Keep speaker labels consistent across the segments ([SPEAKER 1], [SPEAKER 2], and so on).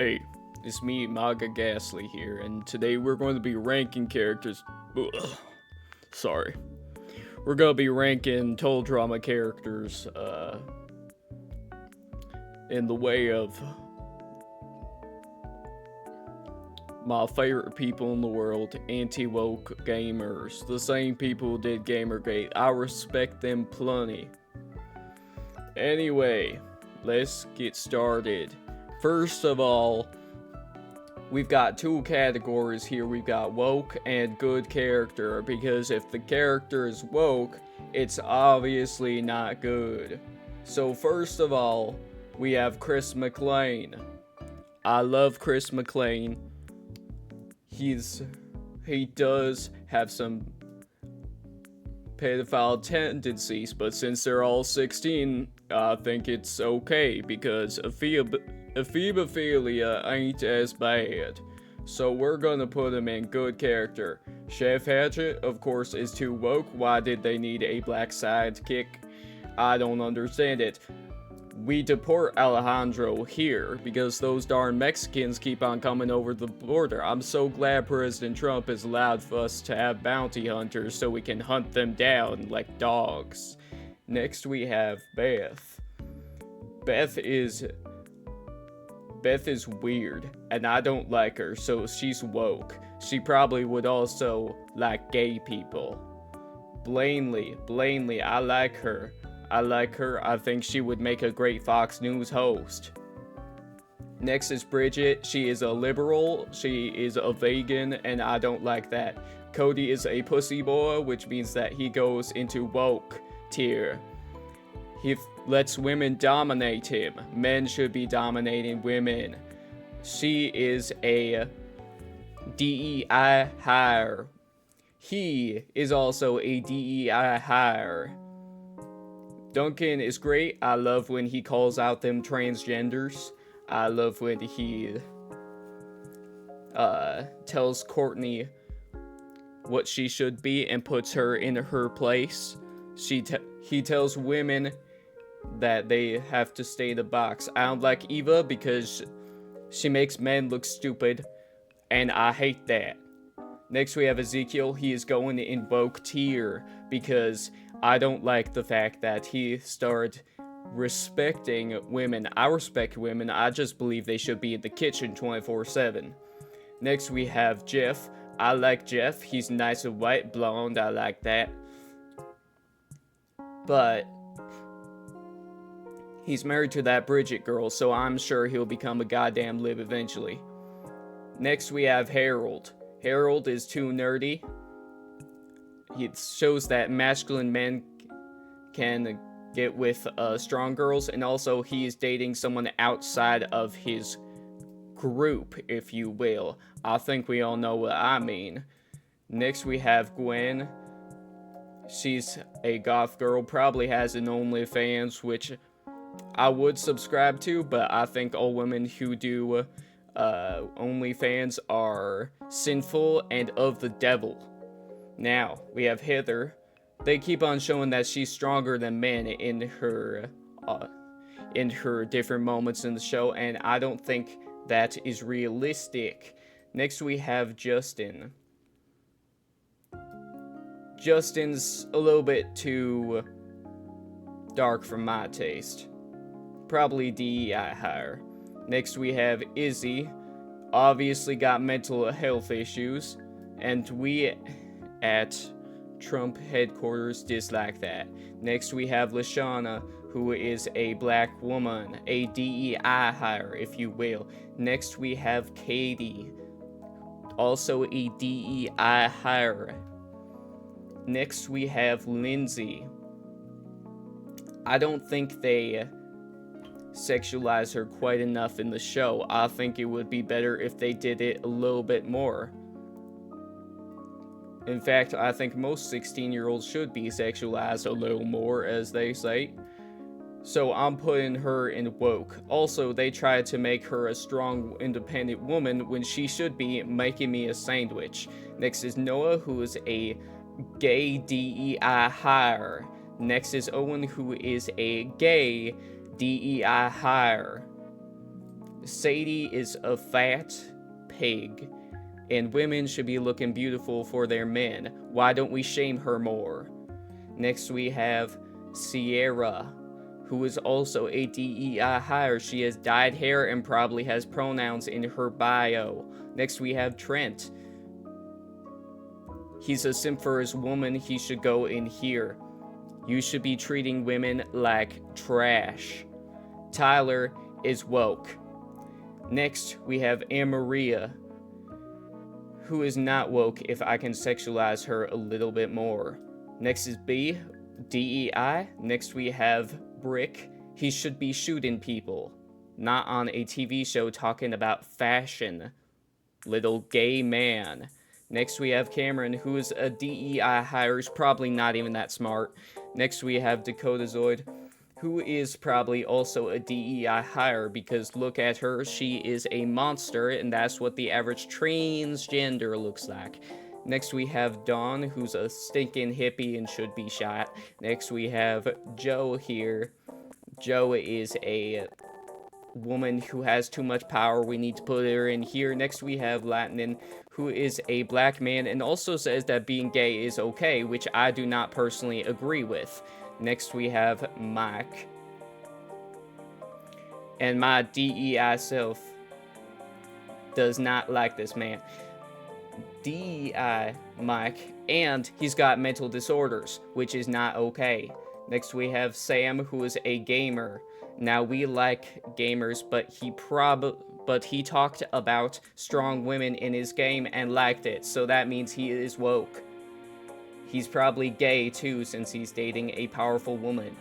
[SPEAKER 1] Hey, it's me, Maga Ghastly here, and today we're going to be ranking characters. Ugh, sorry. We're going to be ranking Total Drama characters, in the way of my favorite people in the world, anti-woke gamers. The same people who did Gamergate. I respect them plenty. Anyway, let's get started. First of all, we've got two categories here. We've got woke and good character, because if the character is woke, it's obviously not good. So first of all, we have Chris McLean. I love Chris McLean. He does have some pedophile tendencies, but since they're all 16, I think it's okay, because ephebophilia ain't as bad. So we're gonna put him in good character. Chef Hatchet, of course, is too woke. Why did they need a black sidekick? I don't understand it. We deport Alejandro here because those darn Mexicans keep on coming over the border. I'm so glad President Trump has allowed for us to have bounty hunters so we can hunt them down like dogs. Next we have Beth. Beth is weird, and I don't like her, so she's woke. She probably would also like gay people. Blaney, I like her. I think she would make a great Fox News host. Next is Bridget. She is a liberal, she is a vegan, and I don't like that. Cody is a pussy boy, which means that he goes into woke tier. He lets women dominate him. Men should be dominating women. She is a DEI hire. He is also a DEI hire. Duncan is great. I love when he calls out them transgenders. I love when he tells Courtney what she should be and puts her in her place. He tells women that they have to stay in the box. I don't like Eva because she makes men look stupid, and I hate that. Next we have Ezekiel. He is going in woke tier because I don't like the fact that he started respecting women. I respect women, I just believe they should be in the kitchen 24/7. Next we have Jeff. I like Jeff. He's nice and white, blonde, I like that. But he's married to that Bridget girl, so I'm sure he'll become a goddamn lib eventually. Next we have Harold. Harold is too nerdy. It shows that masculine men can get with strong girls, and also he's dating someone outside of his group, if you will. I think we all know what I mean. Next we have Gwen. She's a goth girl, probably has an OnlyFans, which I would subscribe to, but I think all women who do OnlyFans are sinful and of the devil. Now, we have Heather. They keep on showing that she's stronger than men in her different moments in the show, and I don't think that is realistic. Next we have Justin. Justin's a little bit too dark for my taste. Probably DEI higher. Next we have Izzy. Obviously got mental health issues, and we at Trump headquarters dislike that. Next we have Lashana, who is a black woman, a DEI hire, if you will. Next we have Katie, also a DEI hire. Next we have Lindsay. I don't think they sexualize her quite enough in the show. I think it would be better if they did it a little bit more. In fact, I think most 16-year-olds should be sexualized a little more, as they say. So I'm putting her in woke. Also, they tried to make her a strong, independent woman when she should be making me a sandwich. Next is Noah, who is a gay DEI hire. Next is Owen, who is a gay DEI hire. Sadie is a fat pig, and women should be looking beautiful for their men. Why don't we shame her more? Next we have Sierra, who is also a DEI hire. She has dyed hair and probably has pronouns in her bio. Next we have Trent. He's a simp for his woman. He should go in here. You should be treating women like trash. Tyler is woke. Next, we have Amaria, who is not woke if I can sexualize her a little bit more. Next is B, DEI. Next we have Brick. He should be shooting people, not on a TV show talking about fashion. Little gay man. Next we have Cameron, who is a DEI hire, is probably not even that smart. Next we have Dakota Zoid, who is probably also a DEI hire, because look at her, she is a monster, and that's what the average transgender looks like. Next we have Dawn, who's a stinking hippie and should be shot. Next we have Joe here. Joe is a woman who has too much power. We need to put her in here. Next we have Latinin, who is a black man and also says that being gay is okay, which I do not personally agree with. Next we have Mike. And my DEI self does not like this man. DEI Mike, and he's got mental disorders, which is not okay. Next we have Sam, who is a gamer. Now we like gamers, but he talked about strong women in his game and liked it, so that means he is woke. He's probably gay too, since he's dating a powerful woman.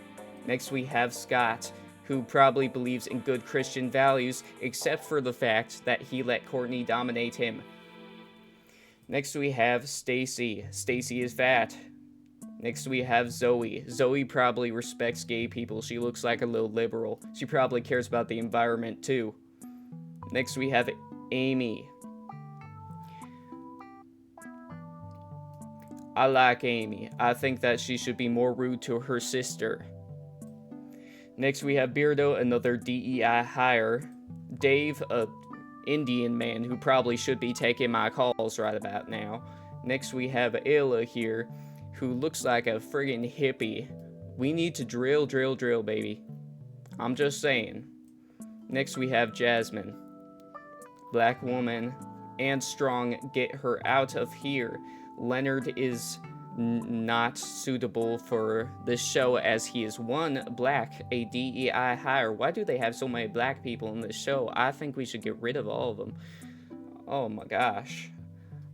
[SPEAKER 1] Next we have Scott, who probably believes in good Christian values, except for the fact that he let Courtney dominate him. Next we have Stacy. Stacy is fat. Next we have Zoe. Zoe probably respects gay people. She looks like a little liberal. She probably cares about the environment too. Next we have Amy. I like Amy. I think that she should be more rude to her sister. Next we have Beardo, another DEI hire. Dave, a Indian man who probably should be taking my calls right about now. Next we have Ayla here, who looks like a friggin' hippie. We need to drill, baby. I'm just saying. Next we have Jasmine. Black woman and strong, get her out of here. Leonard is not suitable for this show as he is one black, a DEI hire. Why do they have so many black people in this show? I think we should get rid of all of them. Oh my gosh.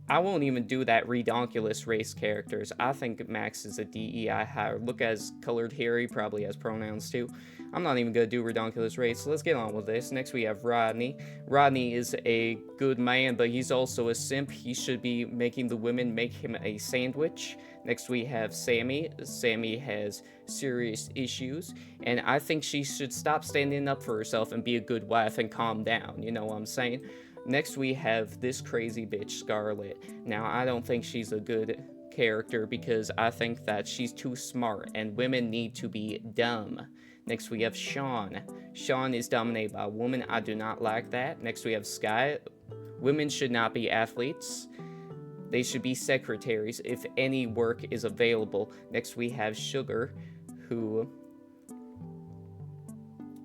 [SPEAKER 1] I won't even do that redonkulous race characters. I think Max is a DEI hire. Look at his colored hair, he probably has pronouns too. I'm not even gonna do redonkulous race, so let's get on with this. Next we have Rodney. Rodney is a good man, but he's also a simp. He should be making the women make him a sandwich. Next we have Sammy. Sammy has serious issues, and I think she should stop standing up for herself and be a good wife and calm down, you know what I'm saying? Next we have this crazy bitch, Scarlett. Now, I don't think she's a good character because I think that she's too smart and women need to be dumb. Next we have Sean. Sean is dominated by a woman. I do not like that. Next we have Sky. Women should not be athletes. They should be secretaries if any work is available. Next we have Sugar, who...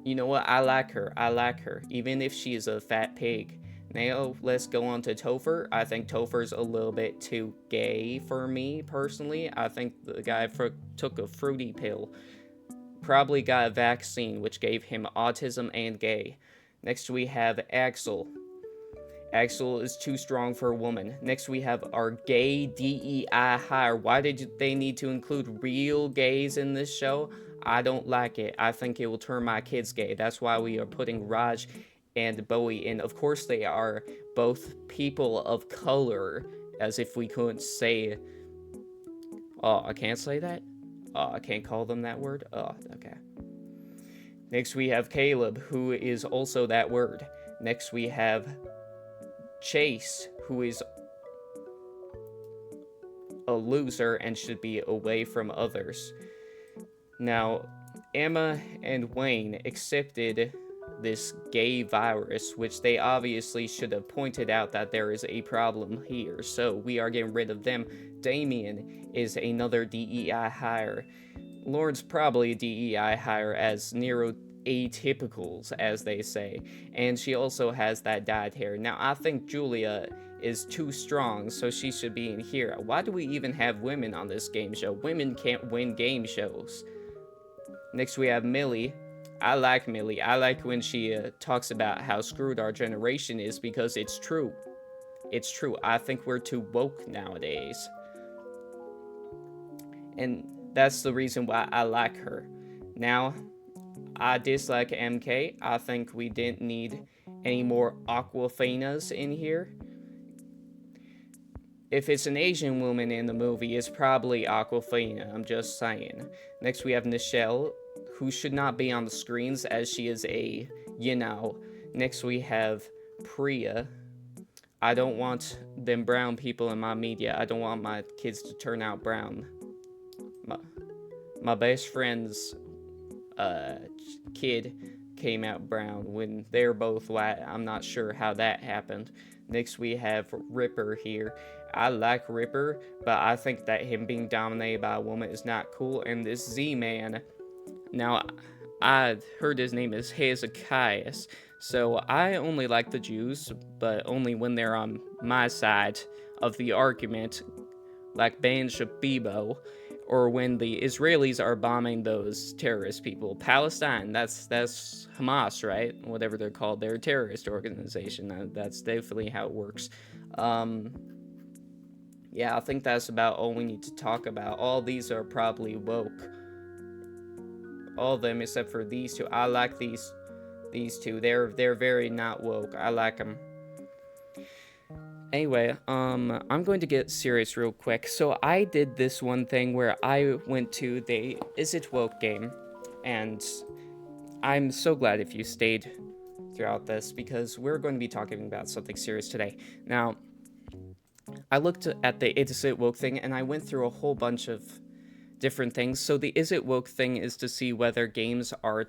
[SPEAKER 1] You know what? I like her, even if she is a fat pig. Now, let's go on to Topher. I think Topher's a little bit too gay for me, personally. I think the guy took a fruity pill. Probably got a vaccine, which gave him autism and gay. Next, we have Axel. Axel is too strong for a woman. Next, we have our gay DEI hire. Why did they need to include real gays in this show? I don't like it. I think it will turn my kids gay. That's why we are putting Raj and Bowie in. Of course, they are both people of color, as if we couldn't say... Oh, I can't say that? Oh, I can't call them that word? Oh, okay. Next, we have Caleb, who is also that word. Next, we have Chase, who is a loser and should be away from others. Now, Emma and Wayne accepted this gay virus, which they obviously should have pointed out that there is a problem here, so we are getting rid of them. Damien is another DEI hire. Lauren's probably a DEI hire as neuroatypicals, as they say, and she also has that dyed hair. Now, I think Julia is too strong, so she should be in here. Why do we even have women on this game show? Women can't win game shows. Next, we have Millie. I like Millie. I like when she talks about how screwed our generation is, because it's true. It's true. I think we're too woke nowadays. And that's the reason why I like her. Now, I dislike MK. I think we didn't need any more Aquafanas in here. If it's an Asian woman in the movie, it's probably Aquafina. I'm just saying. Next, we have Nichelle, who should not be on the screens as she is a, Next, we have Priya. I don't want them brown people in my media. I don't want my kids to turn out brown. My best friend's kid came out brown when they're both white. I'm not sure how that happened. Next, we have Ripper here. I like Ripper, but I think that him being dominated by a woman is not cool. And this Z-Man, now, I heard his name is Hezekiah, so I only like the Jews, but only when they're on my side of the argument, like Ben Shabibo, or when the Israelis are bombing those terrorist people. Palestine, that's Hamas, right? Whatever they're called, they're a terrorist organization. That's definitely how it works. Yeah, I think that's about all we need to talk about. All these are probably woke. All of them except for these two. I like these two. They're very not woke. I like them. Anyway, I'm going to get serious real quick. So I did this one thing where I went to the Is It Woke game, and I'm so glad if you stayed throughout this, because we're going to be talking about something serious today. Now, I looked at the Is It Woke thing, and I went through a whole bunch of different things. So the Is It Woke thing is to see whether games are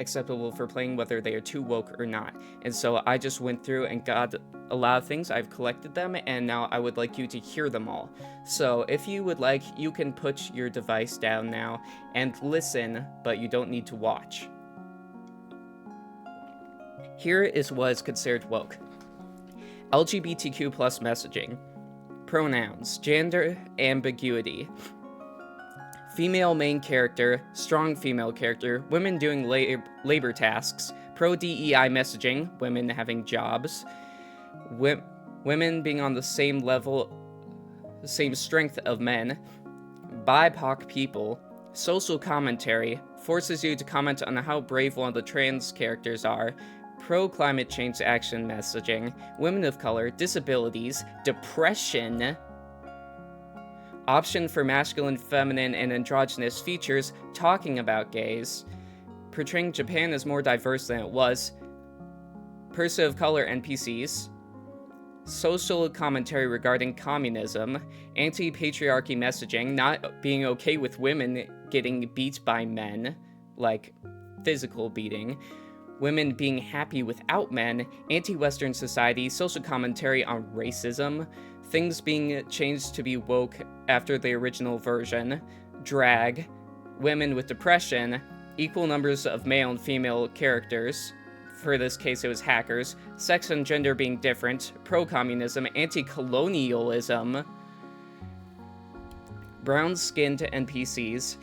[SPEAKER 1] acceptable for playing, whether they are too woke or not. And so I just went through and got a lot of things. I've collected them, and now I would like you to hear them all. So if you would like, you can put your device down now and listen, but you don't need to watch. Here is what is considered woke. LGBTQ plus messaging, pronouns, gender ambiguity, female main character, strong female character, women doing labor tasks, pro-DEI messaging, women having jobs, women being on the same level, the same strength of men, BIPOC people, social commentary, forces you to comment on how brave one of the trans characters are, pro-climate change action messaging, women of color, disabilities, depression, option for masculine, feminine, and androgynous features, talking about gays, portraying Japan as more diverse than it was, person of color NPCs, social commentary regarding communism, anti-patriarchy messaging, not being okay with women getting beat by men, like physical beating, women being happy without men, anti-Western society, social commentary on racism, things being changed to be woke after the original version, drag, women with depression, equal numbers of male and female characters, for this case it was hackers, sex and gender being different, pro-communism, anti-colonialism, brown-skinned NPCs,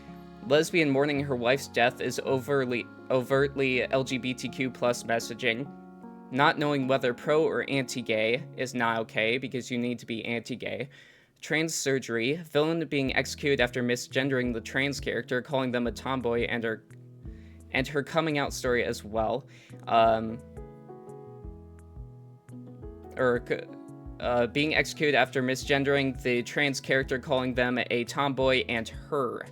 [SPEAKER 1] lesbian mourning her wife's death is overtly LGBTQ plus messaging, not knowing whether pro or anti-gay is not okay because you need to be anti-gay, trans surgery, villain being executed after misgendering the trans character, calling them a tomboy, and her coming out story as well, being executed after misgendering the trans character, calling them a tomboy, and her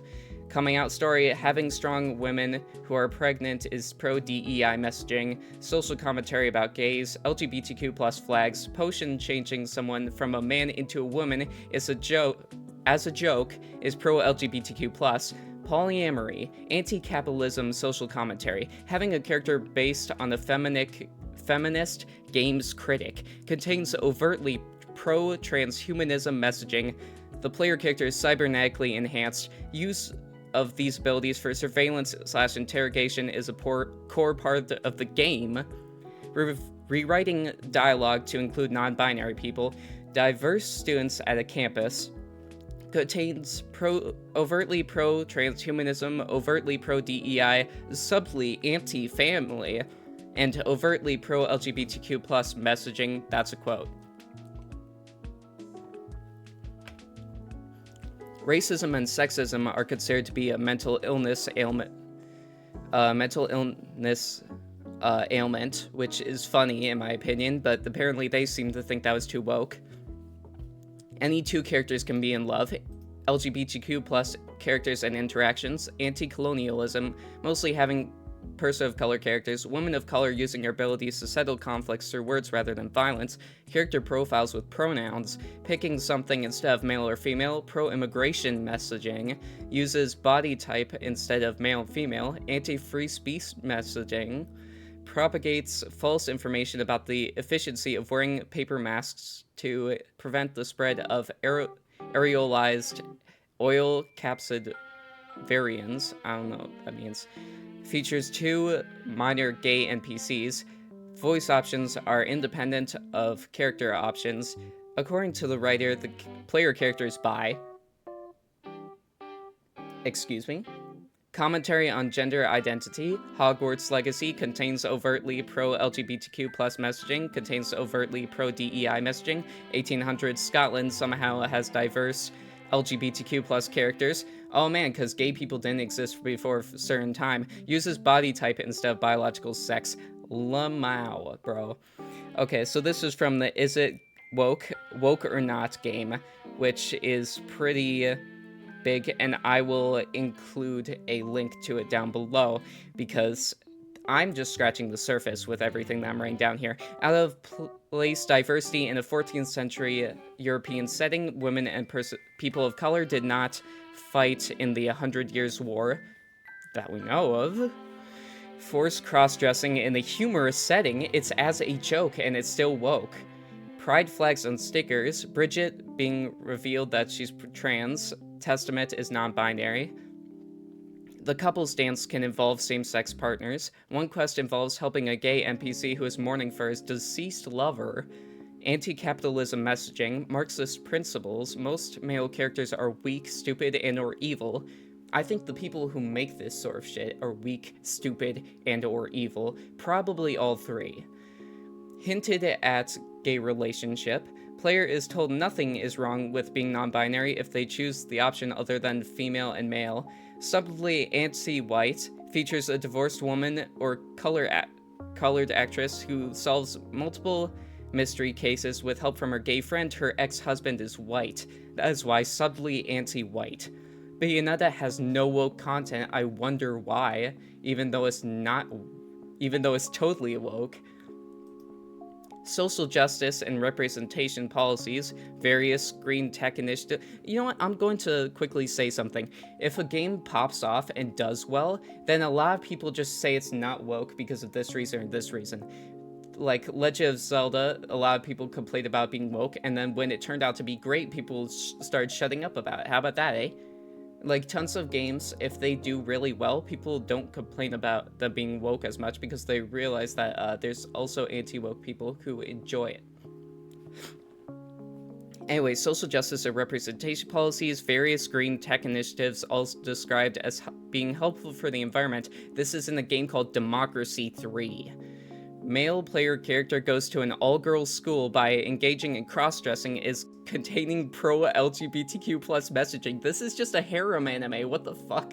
[SPEAKER 1] coming out story, having strong women who are pregnant is pro-DEI messaging, social commentary about gays, LGBTQ plus flags, potion changing someone from a man into a woman is a joke, is pro-LGBTQ plus, Polyamory, anti-capitalism social commentary, having a character based on the feminist games critic, contains overtly pro-transhumanism messaging. The player character is cybernetically enhanced. Use of these abilities for surveillance/interrogation is a core part of the game. Rewriting dialogue to include non-binary people. Diverse students at a campus. Contains overtly pro-transhumanism, overtly pro-DEI, subtly anti-family, and overtly pro-LGBTQ+ messaging. That's a quote. Racism and sexism are considered to be a mental illness ailment, which is funny in my opinion, but apparently they seem to think that was too woke. Any two characters can be in love. LGBTQ+ characters and interactions. Anti-colonialism, mostly having person of color characters. Women of color using their abilities to settle conflicts through words rather than violence. Character profiles with pronouns. Picking something instead of male or female. Pro-immigration messaging. Uses body type instead of male and female. Anti-free speech messaging. Propagates false information about the efficiency of wearing paper masks to prevent the spread of aerosolized oil capsid variants. I don't know what that means. Features 2 minor gay NPCs. Voice options are independent of character options. According to the writer, the player character is bi. Excuse me. Commentary on gender identity. Hogwarts Legacy contains overtly pro-LGBTQ+ messaging, contains overtly pro-DEI messaging. 1800s Scotland somehow has diverse LGBTQ+ characters. Oh man, because gay people didn't exist before a certain time. Uses body type instead of biological sex. Lamau, bro. Okay, so this is from the Is It Woke or Not game, which is pretty big, and I will include a link to it down below because I'm just scratching the surface with everything that I'm writing down here. Out of place diversity in a 14th century European setting, women and people of color did not fight in the 100 Years' War that we know of. Forced cross-dressing in a humorous setting, it's as a joke and it's still woke. Pride flags on stickers, Bridget being revealed that she's trans, Testament is non-binary. The couple's dance can involve same-sex partners. One quest involves helping a gay NPC who is mourning for his deceased lover. Anti-capitalism messaging, Marxist principles, most male characters are weak, stupid, and or evil. I think the people who make this sort of shit are weak, stupid, and or evil. Probably all three. Hinted at gay relationship. Player is told nothing is wrong with being non-binary if they choose the option other than female and male. Subtly anti-white, features a divorced woman or colored actress who solves multiple mystery cases with help from her gay friend. Her ex-husband is white. That is why subtly anti-white. Bayonetta has no woke content. I wonder why, even though it's totally woke. Social justice and representation policies, various green tech initiatives. You know what? I'm going to quickly say something. If a game pops off and does well, then a lot of people just say it's not woke because of this reason or this reason. Like Legend of Zelda, a lot of people complained about being woke, and then when it turned out to be great, people started shutting up about it. How about that, eh? Like, tons of games, if they do really well, people don't complain about them being woke as much because they realize that there's also anti-woke people who enjoy it. Anyway, social justice and representation policies, various green tech initiatives, also described as being helpful for the environment. This is in a game called Democracy 3. Male player character goes to an all-girls school by engaging in cross-dressing is containing pro-LGBTQ+ messaging. This is just a harem anime, what the fuck?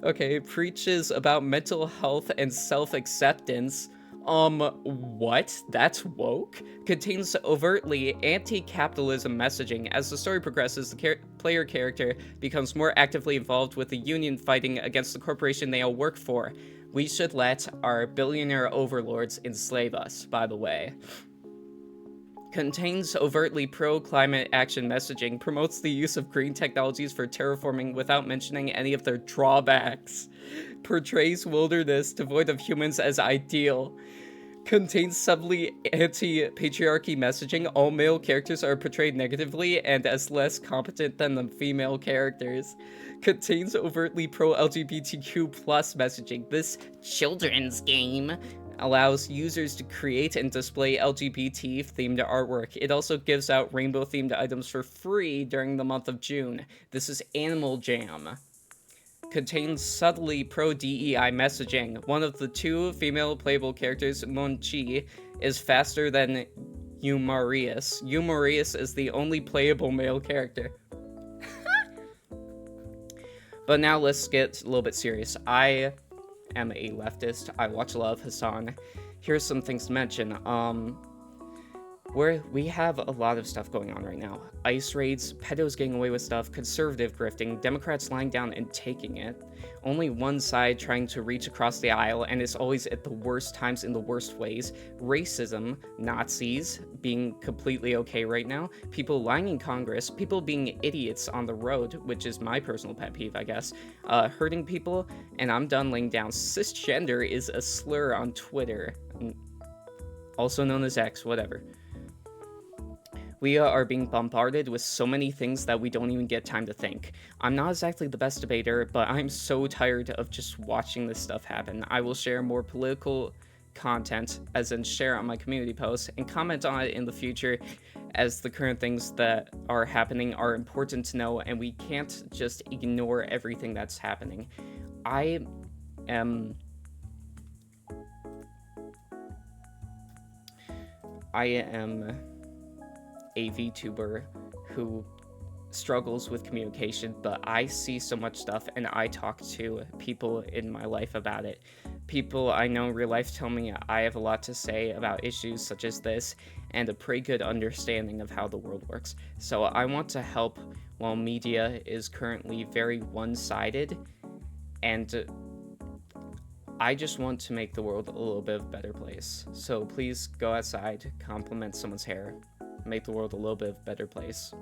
[SPEAKER 1] Okay, preaches about mental health and self-acceptance. What? That's woke? Contains overtly anti-capitalism messaging. As the story progresses, the player character becomes more actively involved with the union fighting against the corporation they all work for. We should let our billionaire overlords enslave us, by the way. Contains overtly pro-climate action messaging, promotes the use of green technologies for terraforming without mentioning any of their drawbacks, portrays wilderness devoid of humans as ideal, contains subtly anti-patriarchy messaging, all male characters are portrayed negatively and as less competent than the female characters, contains overtly pro-LGBTQ plus messaging. This children's game allows users to create and display LGBT-themed artwork. It also gives out rainbow-themed items for free during the month of June. This is Animal Jam. Contains subtly pro-DEI messaging. One of the two female playable characters, Monchi, is faster than Eumarius. Eumarius is the only playable male character. But now let's get a little bit serious. I am a leftist. I watch a lot of Hassan. Here's some things to mention. We have a lot of stuff going on right now. ICE raids, pedos getting away with stuff, conservative grifting, Democrats lying down and taking it, only one side trying to reach across the aisle, and it's always at the worst times in the worst ways, racism, Nazis being completely okay right now, people lying in Congress, people being idiots on the road, which is my personal pet peeve, I guess, hurting people, and I'm done laying down. Cisgender is a slur on Twitter, also known as X, whatever. We are being bombarded with so many things that we don't even get time to think. I'm not exactly the best debater, but I'm so tired of just watching this stuff happen. I will share more political content, as in share on my community posts, and comment on it in the future, as the current things that are happening are important to know, and we can't just ignore everything that's happening. I am a VTuber who struggles with communication, but I see so much stuff and I talk to people in my life about it. People I know in real life tell me I have a lot to say about issues such as this and a pretty good understanding of how the world works. So I want to help while media is currently very one-sided, and I just want to make the world a little bit of a better place. So please go outside, compliment someone's hair, make the world a little bit of a better place.